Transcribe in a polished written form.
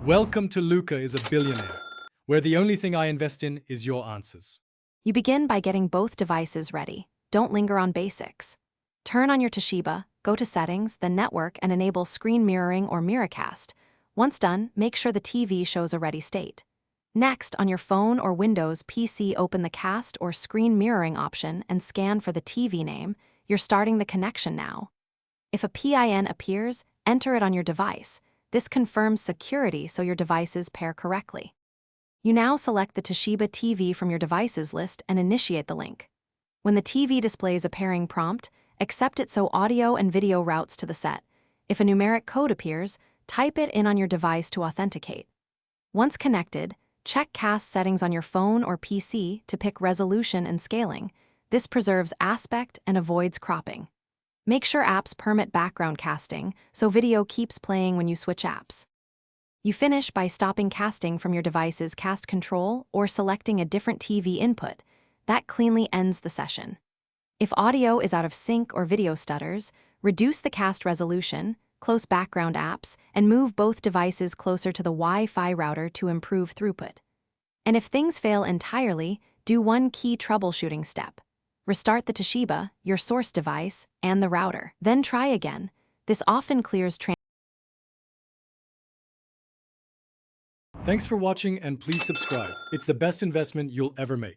Welcome to Luca is a Billionaire, where the only thing I invest in is your answers. You begin by getting both devices ready. Don't linger on basics. Turn on your Toshiba, go to Settings, then Network, and enable Screen Mirroring or Miracast. Once done, make sure the TV shows a ready state. Next, on your phone or Windows PC, open the Cast or Screen Mirroring option and scan for the TV name. You're starting the connection now. If a PIN appears, enter it on your device. This confirms security so your devices pair correctly. You now select the Toshiba TV from your devices list and initiate the link. When the TV displays a pairing prompt, accept it so audio and video routes to the set. If a numeric code appears, type it in on your device to authenticate. Once connected, check cast settings on your phone or PC to pick resolution and scaling. This preserves aspect and avoids cropping. Make sure apps permit background casting so video keeps playing when you switch apps. You finish by stopping casting from your device's cast control or selecting a different TV input. That cleanly ends the session. If audio is out of sync or video stutters, reduce the cast resolution, close background apps, and move both devices closer to the Wi-Fi router to improve throughput. And if things fail entirely, do one key troubleshooting step. Restart the Toshiba, your source device, and the router. Then try again. This often clears Thanks for watching and please subscribe. It's the best investment you'll ever make.